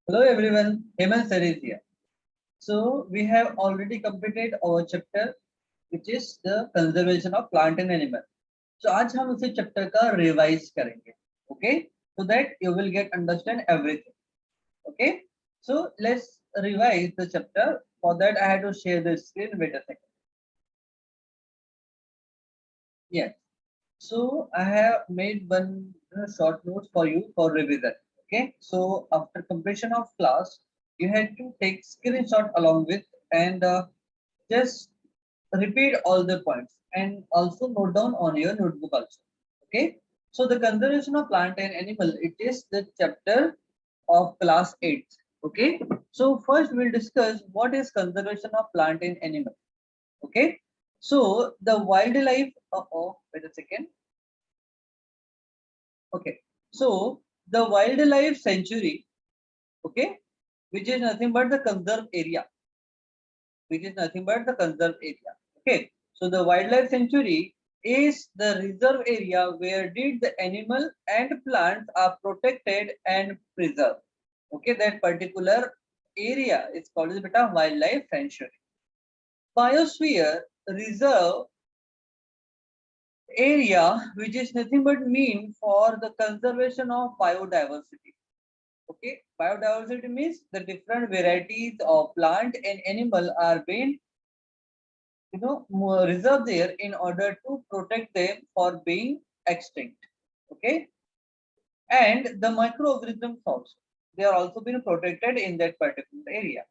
Hello everyone, Hemant Sir is here. So we have already completed our chapter which is the conservation of plant and animal. So आज हम उसे chapter का revise करेंगे, okay? So that you will get understand everything, okay? So let's revise the chapter. For that I had to share the screen. Wait a second. Yes. So I have made one short notes for you for revision. Okay. So after completion of class, you had to take screenshot along with and just repeat all the points and also note down on your notebook also. Okay. So the conservation of plant and animal, it is the chapter of class 8. Okay. So first we'll discuss what is conservation of plant and animal. Okay. So the wildlife. Wait a second. Okay, so the wildlife sanctuary, okay, which is nothing but the conserved area, which is nothing but the conserved area. Okay, so the wildlife sanctuary is the reserve area where did the animal and plants are protected and preserved. Okay, that particular area is called as beta wildlife sanctuary. Biosphere reserve area which is nothing but mean for the conservation of biodiversity. Okay, biodiversity means the different varieties of plant and animal are being reserved there in order to protect them for being extinct. Okay, and the microorganisms also, they are also being protected in that particular area.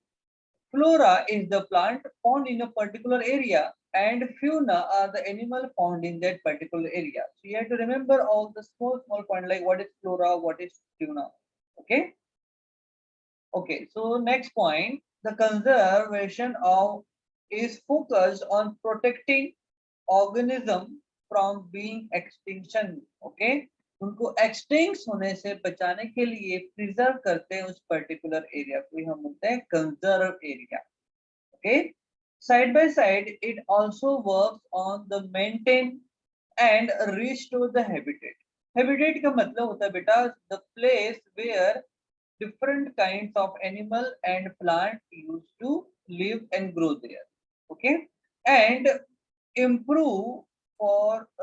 Flora is the plant found in a particular area and fauna are the animal found in that particular area. So you have to remember all the small point like what is flora, what is fauna. Okay. Okay, so next point, the conservation of is focused on protecting organism from being extinction. Okay, उनको extinct होने से बचाने के लिए preserve करते हैं उस particular area को ही हम बोलते हैं conserve area. Okay, side by side, it also works on the maintain and restore the habitat. Habitat का मतलब होता है बेटा the place where different kinds of animal and plant used to live and grow there. Okay, and improve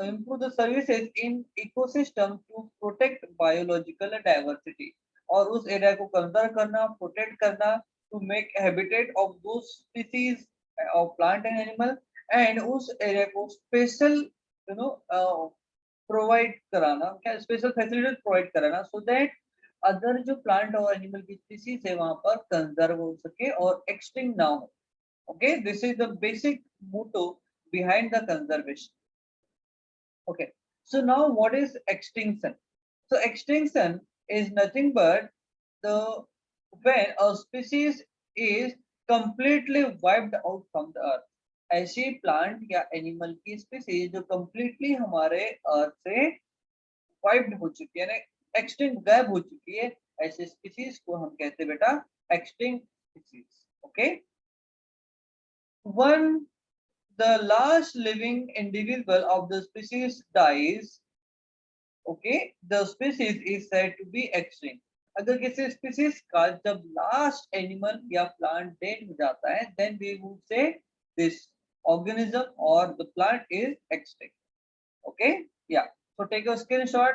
improve the services in ecosystem to protect biological diversity और उस area को conserve करना protect करना to make habitat of those species of plant and animal and उस area को special provide कराना क्या special facilities provide कराना सो दैट अदर जो प्लांट और एनिमल की स्पीसीज है वहां पर कंजर्व हो सके और एक्सटिंक्ट ना हो. Okay, this is the basic motto behind the conservation. Okay, so now what is extinction? So extinction is nothing but the when a species is completely wiped out from the earth. ऐसी plant या animal की species जो completely हमारे अर्थ से wiped हो चुकी है, extinct गायब हो चुकी है, ऐसे स्पीसीज को हम कहते हैं बेटा extinct species. Okay, when the last living individual of the species dies, okay, the species is said to be extinct. अगर किसी स्पीसीज का जब लास्ट एनिमल या प्लांट डेड हो जाता है then we would say this organism or the plant is extinct. Okay, yeah, so take a screenshot,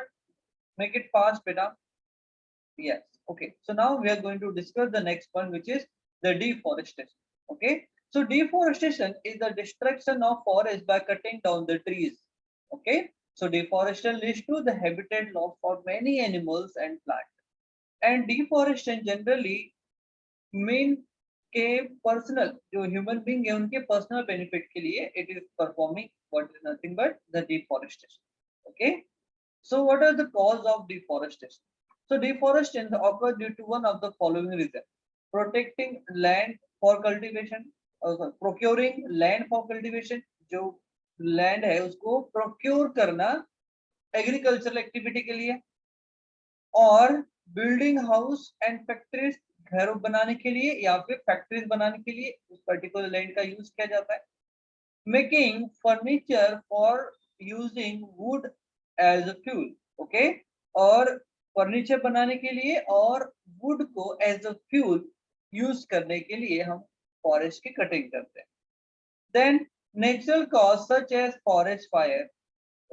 make it fast beta. Yes. Okay. So now we are going to discuss the next one, which is the deforestation. Okay. So deforestation is the destruction of forest by cutting down the trees. Okay. So deforestation leads to the habitat loss for many animals and plants. And deforestation generally mean के personal जो human being है उनके personal benefit के लिए it is performing what is nothing but the deforestation. Okay, so what are the cause of deforestation? So deforestation occurs due to one of the following reasons: protecting land for cultivation, procuring land for cultivation, जो land है उसको procure करना agricultural activity के लिए, और building house and factories घर बनाने के लिए या फिर फैक्ट्रीज बनाने के लिए उस पर्टिकुलर लैंड का यूज किया जाता है. Making furniture for using wood as a fuel. Okay, और फर्नीचर बनाने के लिए और वुड को एज अ फ्यूल यूज करने के लिए हम फॉरेस्ट की कटिंग करते हैं. Then natural cause such as forest fire,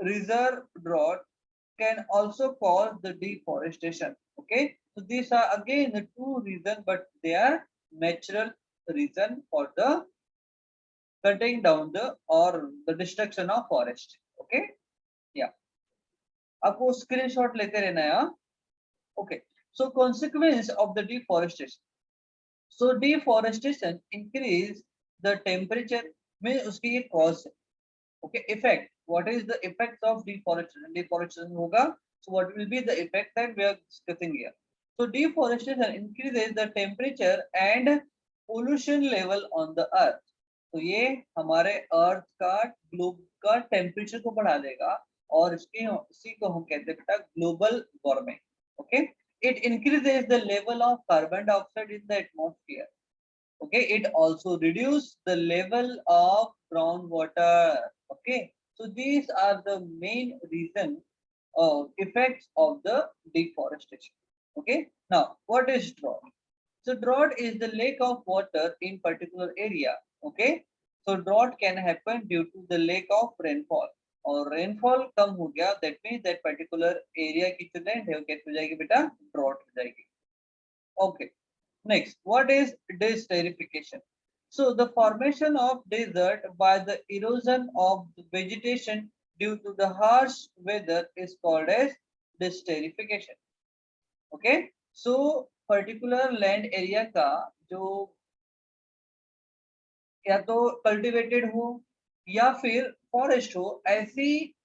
reserve drought can also cause the deforestation. Okay, so these are again the two reasons, but they are natural reason for the cutting down the or the destruction of forest. Okay, yeah, आपको screenshot लेते रहना है. Okay, so consequence of the deforestation. So deforestation increase the temperature में उसकी एक cause है. Okay, effect. What is the effect of deforestation? Deforestation होगा. So what will be the effect that we are discussing here? So deforestation increases the temperature and pollution level on the earth. तो ये हमारे अर्थ का globe का temperature को बढ़ा देगा और इसी को हम कहते हैं बेटा global warming. Okay, it increases the level of carbon dioxide in the atmosphere. Okay, it also reduce the level of groundwater. Okay, so these are the main reason effects of the deforestation. Okay, now what is drought? So drought is the lack of water in particular area. Okay, so drought can happen due to the lack of rainfall. और rainfall कम हो गया, that means that particular area की जो land है वो कैसे हो जाएगी बेटा, drought हो जाएगी. Okay. Next, what is desertification? So the formation of desert by the erosion of the vegetation due to the harsh weather is called as desertification. Okay, so particular land area का जो या तो cultivated हो या फिर forest हो, ऐसी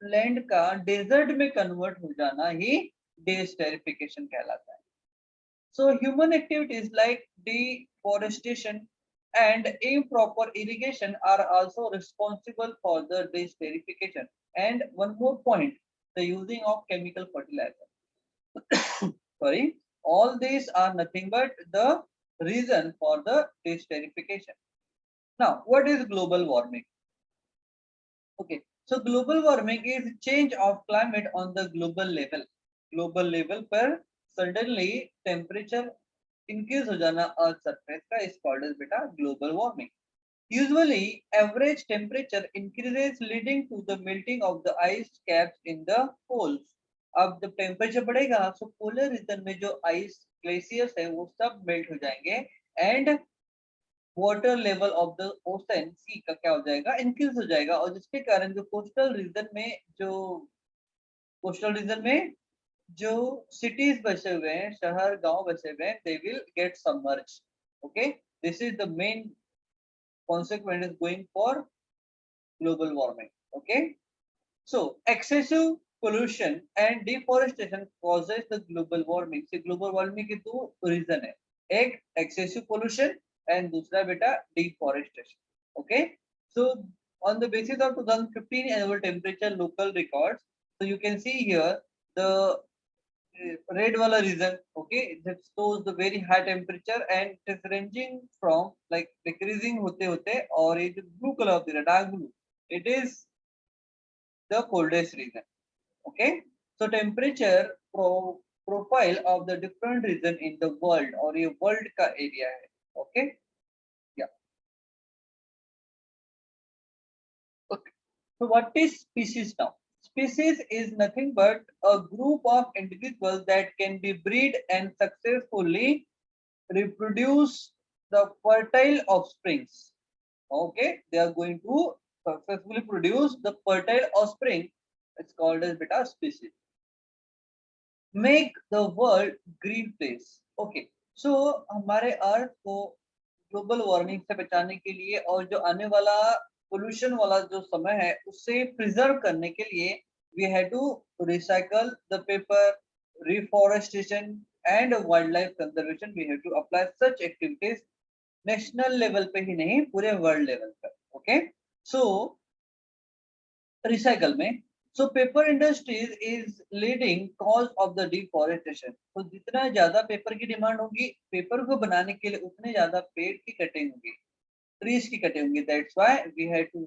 land का डेजर्ट में कन्वर्ट हो जाना ही डेस्टरिफिकेशन कहलाता है. So human activities like deforestation and improper irrigation are also responsible for the desertification. And one more point, the using of chemical fertilizer. Sorry, all these are nothing but the reason for the desertification. Now, what is global warming? Okay, so global warming is change of climate on the global level. Global level पर suddenly temperature increase हो जाना earth surface का is called as बेटा global warming. Usually average temperature increases leading to the melting of the ice caps in the poles. अब जब temperature बढ़ेगा तो polar region में जो आइस ग्लेशियर्स है वो सब मेल्ट हो जाएंगे and water level of the ocean sea का क्या हो जाएगा, इंक्रीज हो जाएगा. और जिसके कारण जो कोस्टल रीजन में जो सिटीज बसे हुए हैं, शहर गांव बसे हुए हैं, they will get submerge. Okay, this is the main consequence is going for global warming. Okay, so excessive pollution and deforestation causes the global warming. See, global warming के दो reason है, एक excessive pollution and दूसरा बेटा deforestation. Okay, so on the basis of 2015 annual temperature local records, so you can see here the red wala region. Okay, that shows the very high temperature and it is ranging from like decreasing hote hote, or ये जो blue color होती है dark blue, it is the coldest region. Okay, so temperature profile of the different region in the world, और ये world का area है. Okay, yeah. Okay, so what is species now? Species is nothing but a group of individuals that can be bred and successfully reproduce the fertile offsprings. Okay, they are going to successfully produce the fertile offspring. It's called as beta species. Make the world green place. Okay, so हमारे अर्थ को global warming से बचाने के लिए और जो आने वाला पोल्यूशन वाला जो समय है उससे प्रिजर्व करने के लिए we had to recycle the paper, reforestation and wildlife conservation. We have to apply such activities national level पे ही नहीं, पूरे वर्ल्ड लेवल पर. ओके, सो रिसाइकल में so paper industries is leading cause of the deforestation. तो जितना ज्यादा paper की demand होगी, पेपर को बनाने के लिए उतने ज्यादा पेड़ की कटिंग होगी, ट्रीज की कटिंग होगी. That's why we had to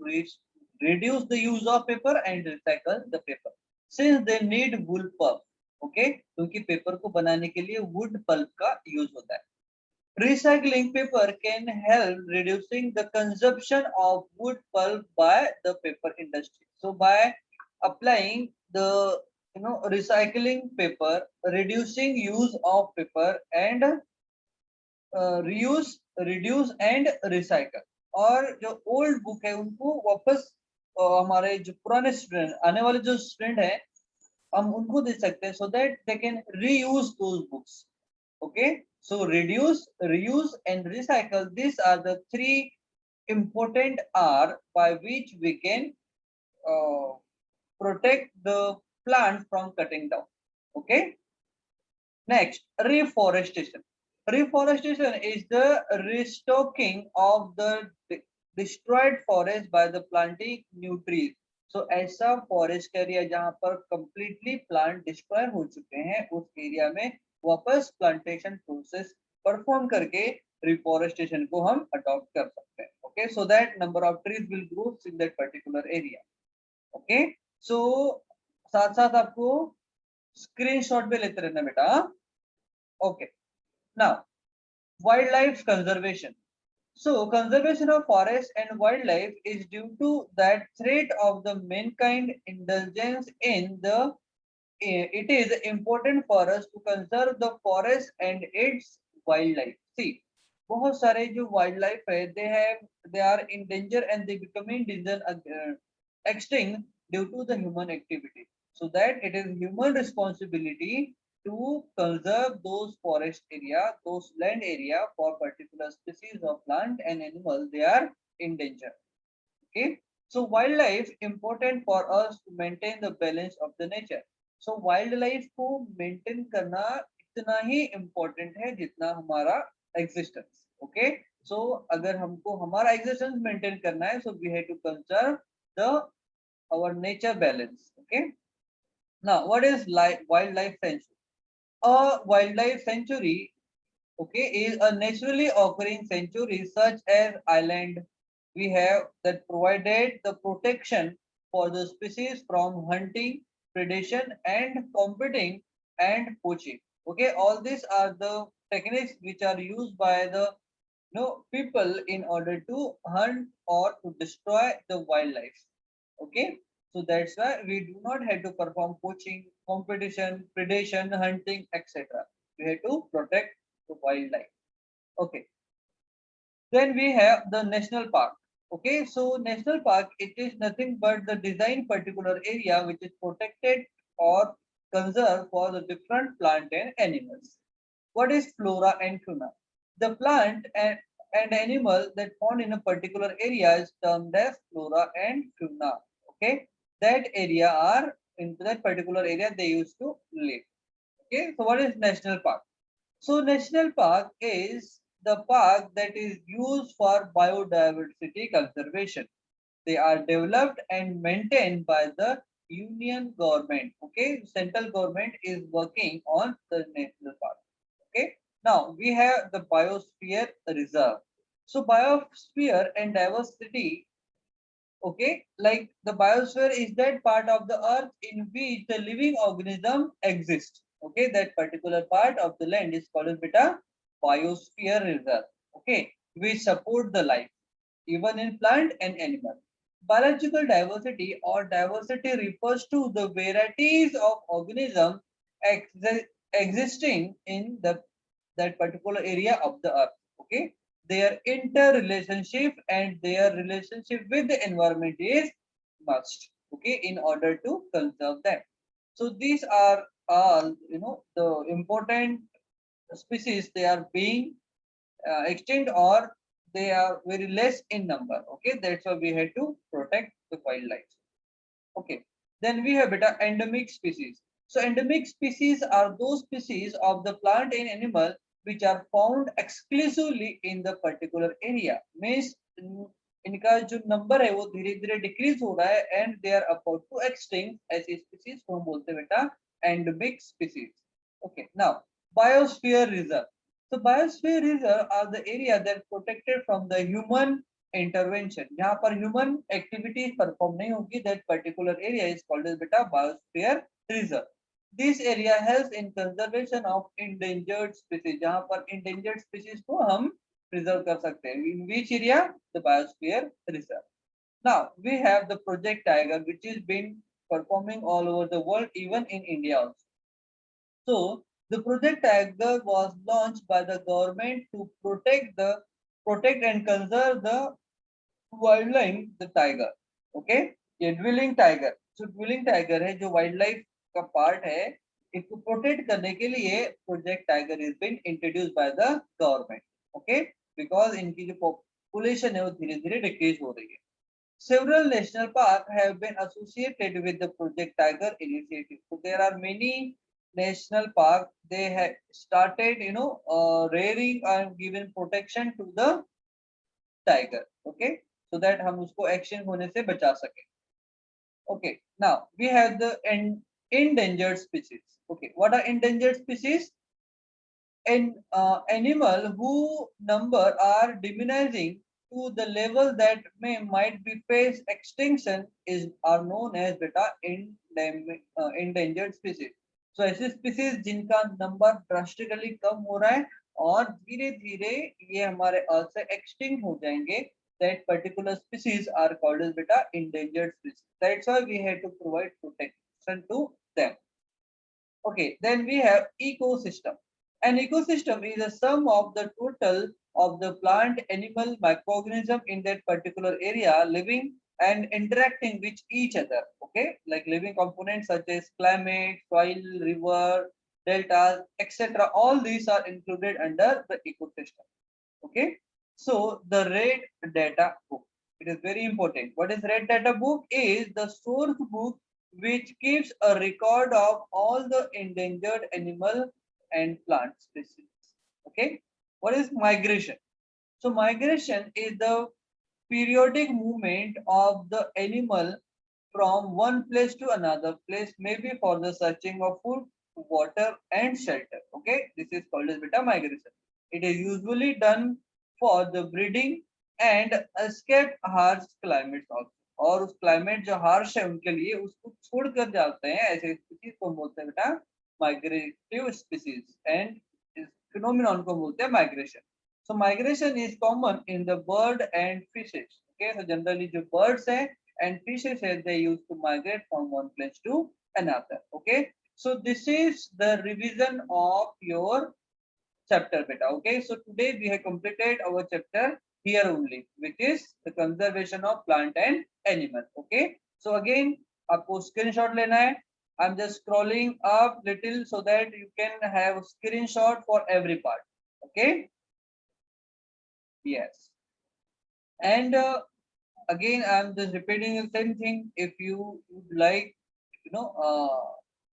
reduce the use of paper and recycle the paper since they need wool pulp. Okay, क्योंकि पेपर को बनाने के लिए वुड पल्प का यूज होता है. Recycling paper can help reducing the consumption of wood pulp by the paper industry. So by applying the recycling paper, reducing use of paper and reuse, reduce and recycle. और जो old book है उनको वापस हमारे जो पुराने student आने वाले जो स्टूडेंट है हम उनको दे सकते हैं, so that they can reuse those books. Okay, so reduce, reuse and recycle, these are the three important R by which we can uh, protect the plant from cutting down. Okay, next, reforestation. Reforestation is the restocking of the destroyed forest by the planting new trees. So ऐसा forest area जहां पर completely plant destroy हो चुके हैं उस area में वापस plantation process perform करके रिफॉरेस्टेशन को हम अडॉप्ट कर सकते हैं. Okay, so that number of trees will grow in that particular area. Okay, so साथ साथ आपको स्क्रीनशॉट भी लेते रहना बेटा. Okay, now wildlife conservation. So conservation of forest and wildlife is due to that threat of the mankind indulgence in the. It is important for us to conserve the forest and its wildlife. See, बहुत सारे जो wildlife है, they are in danger and they becoming extinct due to the human activity. So that it is human responsibility to conserve those forest area, those land area for particular species of plant and animal they are in danger. Okay, so wildlife important for us to maintain the balance of the nature. So wildlife को maintain करना इतना ही important है जितना हमारा existence. Okay, so अगर हमको हमारा existence maintain करना है, so we have to conserve the our nature balance. Okay, now what is wildlife sanctuary? A wildlife sanctuary, okay, is a naturally occurring sanctuary such as island we have that provided the protection for the species from hunting, predation and competing and poaching. Okay, all these are the techniques which are used by the people in order to hunt or to destroy the wildlife. Okay, so that's why we do not have to perform poaching, competition, predation, hunting, etc. We have to protect the wildlife. Okay, then we have the national park. Okay, so national park, it is nothing but the design particular area which is protected or conserved for the different plant and animals. What is flora and fauna? The plant and animal that found in a particular area is termed as flora and fauna. Okay, that area are in that particular area they used to live. Okay, so what is national park? So national park is the park that is used for biodiversity conservation. They are developed and maintained by the union government. Okay, central government is working on the national park. Okay, now we have the biosphere reserve. So biosphere and diversity, okay, like the biosphere is that part of the earth in which the living organism exists. Okay, that particular part of the land is called as beta biosphere reserve. Okay, which support the life even in plant and animal. Biological diversity or diversity refers to the varieties of organisms existing in that particular area of the earth. Okay, their interrelationship and their relationship with the environment is must. Okay, in order to conserve them. So these are all the important species. They are being extinct or they are very less in number. Okay, that's why we had to protect the wildlife. Okay, then we have beta endemic species. So endemic species are those species of the plant and animal which are found exclusively in the particular area. Means इनका जो number है वो धीरे धीरे decrease हो रहा है and they are about to extinct. ऐसी स्पीसीज को हम बोलते हैं बेटा endemic species. Okay, now biosphere reserve. So biosphere reserve are the area that protected from the human intervention. जहाँ पर human activities perform नहीं होगी, that particular area is called as beta biosphere reserve. This area helps in conservation of endangered species, जहां पर endangered species को हम preserve कर सकते हैं. In which area? The biosphere reserve. Now we have the Project Tiger, which is been performing all over the world, even in India also. So the Project Tiger was launched by the government to protect and conserve the wildlife, the tiger. Okay, ये dwelling tiger. So dwelling tiger है जो wildlife का part है, इसको protect करने के लिए Project Tiger is been introduced by the government. Okay, because इनकी जो population है वो धीरे धीरे decrease हो रही है. Several national parks have been associated with the Project Tiger initiative. So there are many national parks. They have started, rearing and giving protection to the tiger. Okay, so that हम उसको action होने से बचा सके. Okay, now we have the endangered species. Okay, what are endangered species? Animal who number are diminishing to the level that might be face extinction is are known as beta endangered species. So ऐसे species जिनका number drastically कम हो रहा है और धीरे धीरे ये हमारे अर्थ से एक्सटिंक्ट हो जाएंगे, that particular species are called as beta endangered species. That's why we have to provide protection to them. Okay, then we have ecosystem. An ecosystem is a sum of the total of the plant, animal, microorganism in that particular area living and interacting with each other. Okay, like living components such as climate, soil, river, deltas, etc. All these are included under the ecosystem. Okay, so the red data book. It is very important. What is red data book? Is the source book which keeps a record of all the endangered animal and plant species. Okay, what is migration? So migration is the periodic movement of the animal from one place to another place, maybe for the searching of food, water, and shelter. Okay, this is called as beta migration. It is usually done for the breeding and escape harsh climates also. और उस climate जो harsh है उनके लिए उसको छोड़ कर जाते हैं, ऐसे स्पीसीज को बोलते हैं बेटा माइग्रेटिव स्पीसीज, एंड इस फिनोमिनन को बोलते हैं migration. So migration is common in the bird and fishes. Okay, so generally जो birds हैं and fishes हैं, they used to migrate from one place to another. Okay, so this is the revision of your chapter beta. Okay, so today we have completed our chapter here only, which is the conservation of plant and animal. Okay, so again आपको screenshot लेना है. I'm just scrolling up little so that you can have screenshot for every part. Okay, yes, and again I'm just repeating the same thing. If you would like, you know uh,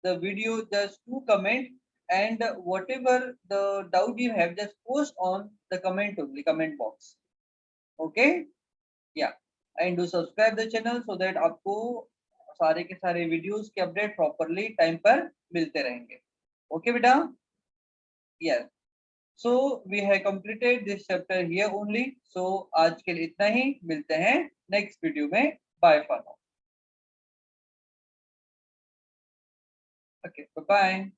the video, just do comment, and whatever the doubt you have, just post on the comment only, comment box. Okay, yeah, and do subscribe the channel so that आपको सारे के सारे videos के update properly time पर मिलते रहेंगे. Okay बेटा, yes. So we have completed this chapter here only. So आज के लिए इतना ही, मिलते हैं नेक्स्ट वीडियो में. Bye for now. Okay, bye bye.